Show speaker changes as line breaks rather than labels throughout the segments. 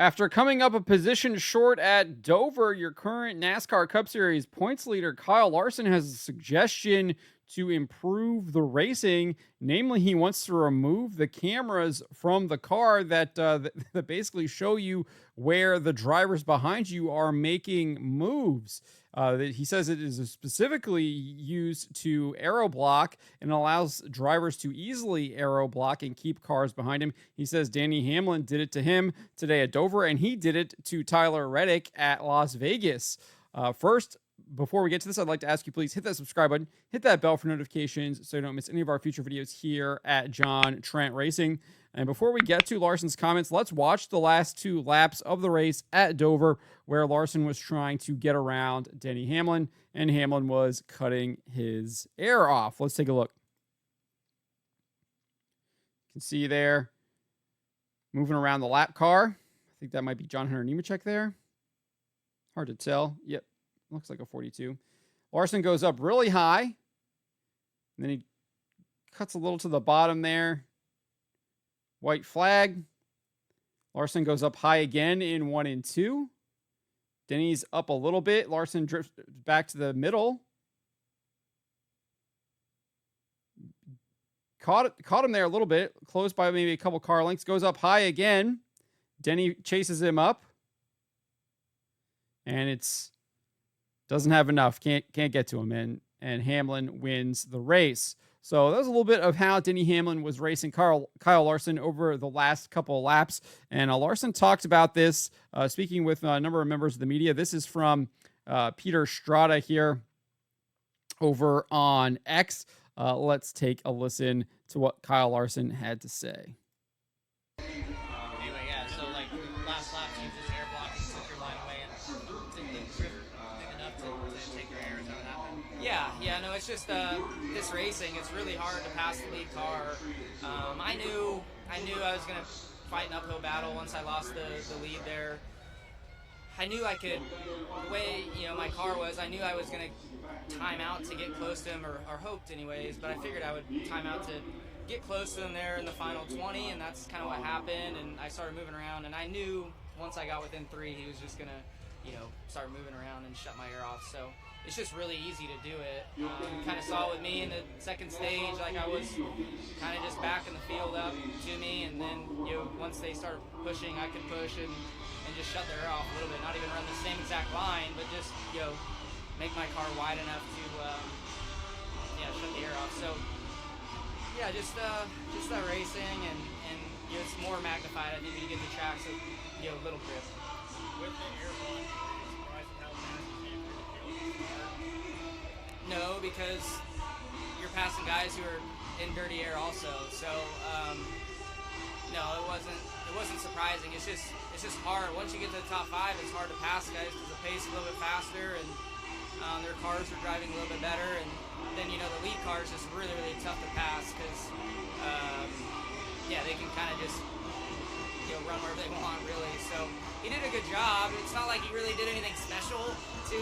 After coming up a position short at Dover, your current NASCAR Cup Series points leader Kyle Larson has a suggestion to improve the racing. Namely, he wants to remove the cameras from the car that basically show you where the drivers behind you are making moves. He says it is specifically used to aeroblock and allows drivers to easily aeroblock and keep cars behind him. He says Danny Hamlin did it to him today at Dover, and he did it to Tyler Reddick at Las Vegas. First, before we get to this, I'd like to ask you, please hit that subscribe button, hit that bell for notifications so you don't miss any of our future videos here at John Trent Racing. And before we get to Larson's comments, let's watch the last two laps of the race at Dover, where Larson was trying to get around Denny Hamlin, and Hamlin was cutting his air off. Let's take a look. You can see there, moving around the lap car. I think that might be John Hunter Nemechek there. Hard to tell. Yep, looks like a 42. Larson goes up really high, and then he cuts a little to the bottom there. White flag. Larson goes up high again in 1 and 2. Denny's up a little bit. Larson drifts back to the middle. Caught him there a little bit. Close by maybe a couple car lengths. Goes up high again. Denny chases him up. And it's doesn't have enough. Can't get to him. And Hamlin wins the race. So that was a little bit of how Denny Hamlin was racing Kyle Larson over the last couple of laps. And Larson talked about this, speaking with a number of members of the media. This is from Peter Strada here over on X. Let's take a listen to what Kyle Larson had to say.
Anyway, yeah, so like last lap, you just air blocking, took your line away, and didn't drift enough to take your air. Is that what happened? Yeah, no, it's just this racing. It's really hard to pass the lead car. I knew I was gonna fight an uphill battle once I lost the lead there. I knew I could, the way my car was, I knew I was gonna time out to get close to him, or hoped anyways. But I figured I would time out to get close to him there in the final 20, and that's kind of what happened. And I started moving around, and I knew once I got within 3, he was just gonna, start moving around and shut my air off. So it's just really easy to do it. Kind of saw with me in the second stage, like I was kind of just backing the field up to me, and then once they started pushing, I could push and just shut their air off a little bit. Not even run the same exact line, but just make my car wide enough to shut the air off. So yeah, just that racing, and it's more magnified. I think when you get the track, so little grip.
With the air block, surprised how fast you came through the field.
No, because you're passing guys who are in dirty air also. So no, it wasn't surprising. It's just hard. Once you get to the top 5, it's hard to pass guys because the pace is a little bit faster, and their cars are driving a little bit better. And then the lead car is just really, really tough to pass because they can kind of just run wherever they want, really. So he did a good job. It's not like he really did anything special to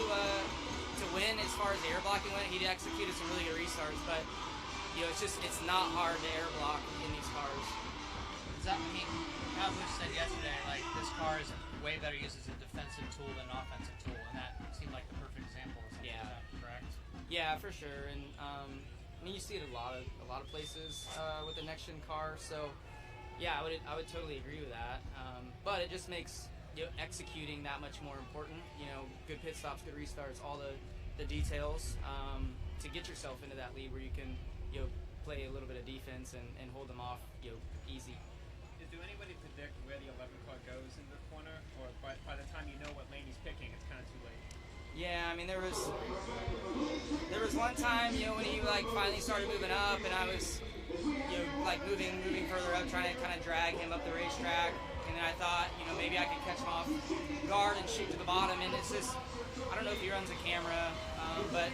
win as far as the air blocking went. He executed some really good restarts, but it's not hard to air block in these cars.
Does that mean, as we said yesterday, like this car is way better used as a defensive tool than an offensive tool, and that seemed like the perfect example of something like that, correct?
Yeah, for sure. And you see it a lot of places with the next gen car. So yeah, I would totally agree with that. But it just makes executing that much more important. Good pit stops, good restarts, all the details to get yourself into that lead where you can play a little bit of defense and hold them off easy.
Do anybody predict where the 11 car goes in the corner, or by the time you know what lane he's picking, it's kind of too late?
Yeah, I mean there was one time when he finally started moving up, and I was moving further up, trying to kind of drag him up the racetrack, and then I thought maybe I could catch him off guard and shoot to the bottom, and it's just, I don't know if he runs a camera, but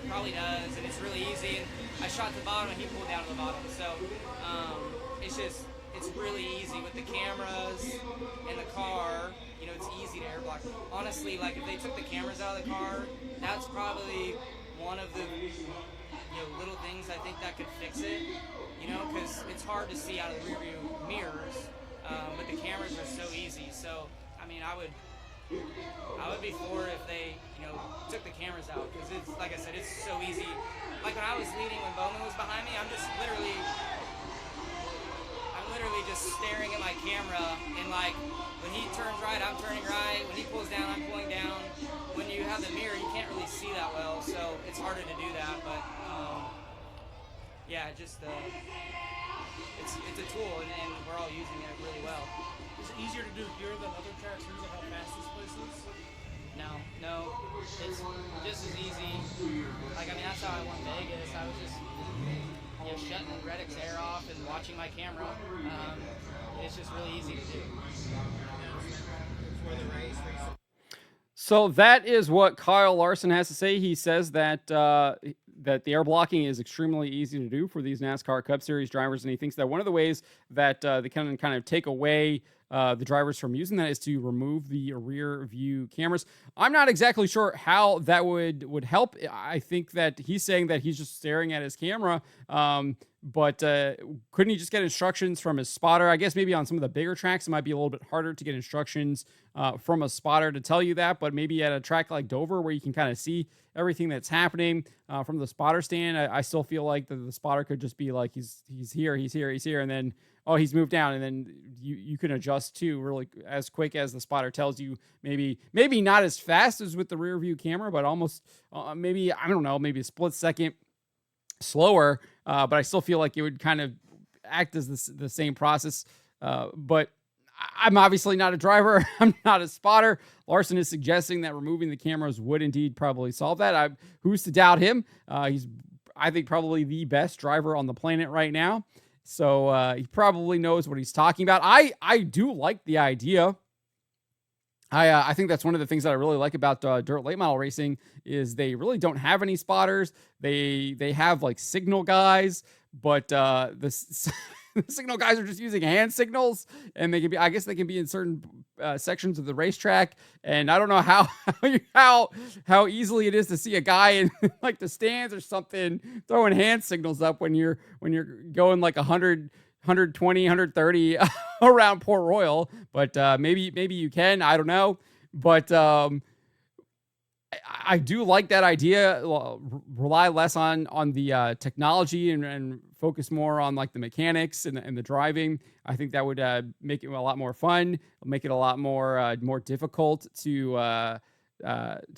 probably does, and it's really easy. And I shot to the bottom and he pulled down to the bottom, so it's really easy with the cameras and the car. It's easy to air block. Honestly, if they took the cameras out of the car, that's probably one of the little things I think that could fix it. Because it's hard to see out of the rear view mirrors, but the cameras are so easy. So I would be for if they, took the cameras out, because it's like I said, it's so easy. Like when I was leading, when Bowman was behind me, I'm literally just staring at my camera, and like when he turns right, I'm turning right. When he pulls down, I'm pulling down. When you have the mirror, you can't really see that well, so it's harder to do that. But yeah, just it's a tool, and we're all using it really well.
Is it easier to do here than other tracks because of how fast this place is?
No, it's just as easy. Like, I mean, that's how I won Vegas. I was just, shutting Reddick's air off and watching my camera. It's just really easy to do.
So that is what Kyle Larson has to say. He says that that the air blocking is extremely easy to do for these NASCAR Cup Series drivers, and he thinks that one of the ways that they can kind of take away the drivers from using that is to remove the rear view cameras. I'm not exactly sure how that would help. I think that he's saying that he's just staring at his camera, but couldn't he just get instructions from his spotter? I guess maybe on some of the bigger tracks, it might be a little bit harder to get instructions from a spotter to tell you that, but maybe at a track like Dover where you can kind of see everything that's happening from the spotter stand, I still feel like the spotter could just be like, he's here, and then, oh, he's moved down, and then you can adjust too really as quick as the spotter tells you. Maybe not as fast as with the rear view camera, but almost maybe, I don't know, maybe a split second slower, but I still feel like it would kind of act as the same process. But I'm obviously not a driver. I'm not a spotter. Larson is suggesting that removing the cameras would indeed probably solve that. Who's to doubt him? He's, I think, probably the best driver on the planet right now. So he probably knows what he's talking about. I do like the idea. I think that's one of the things that I really like about dirt late model racing is they really don't have any spotters. They have like signal guys, but the signal guys are just using hand signals, and they can be, I guess they can be in certain sections of the racetrack. And I don't know how easily it is to see a guy in like the stands or something throwing hand signals up when you're going like 100, 120, 130 around Port Royal. But maybe you can, I don't know. But I do like that idea. Rely less on the technology and focus more on like the mechanics and the driving. I think that would make it a lot more fun, make it a lot more difficult to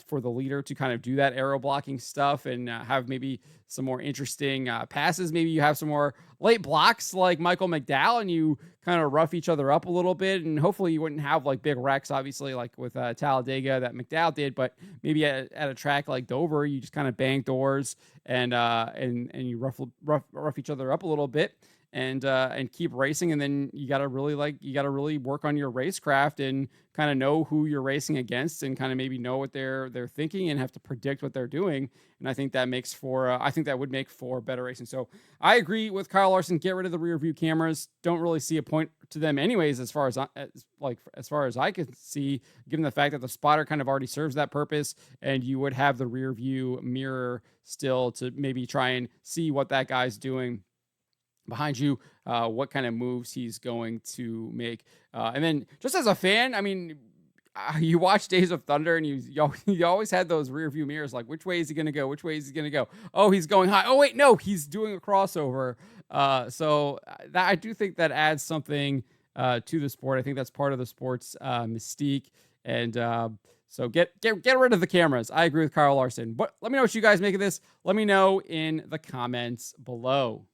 for the leader to kind of do that aero blocking stuff and have maybe some more interesting passes. Maybe you have some more late blocks like Michael McDowell, and you kind of rough each other up a little bit. And hopefully you wouldn't have like big wrecks, obviously, like with Talladega that McDowell did. But maybe at a track like Dover, you just kind of bang doors and you rough each other up a little bit. And keep racing, and then you got to really work on your racecraft and kind of know who you're racing against, and kind of maybe know what they're thinking and have to predict what they're doing. And I think that would make for better racing. So I agree with Kyle Larson. Get rid of the rear view cameras. Don't really see a point to them, anyways, as far as I can see, given the fact that the spotter kind of already serves that purpose, and you would have the rear view mirror still to maybe try and see what that guy's doing behind you, what kind of moves he's going to make. And then just as a fan, I mean, you watch Days of Thunder and you always had those rear view mirrors, like which way is he going to go? Which way is he going to go? Oh, he's going high. Oh, wait, no, he's doing a crossover. So I do think that adds something to the sport. I think that's part of the sport's mystique. And so get rid of the cameras. I agree with Kyle Larson. But let me know what you guys make of this. Let me know in the comments below.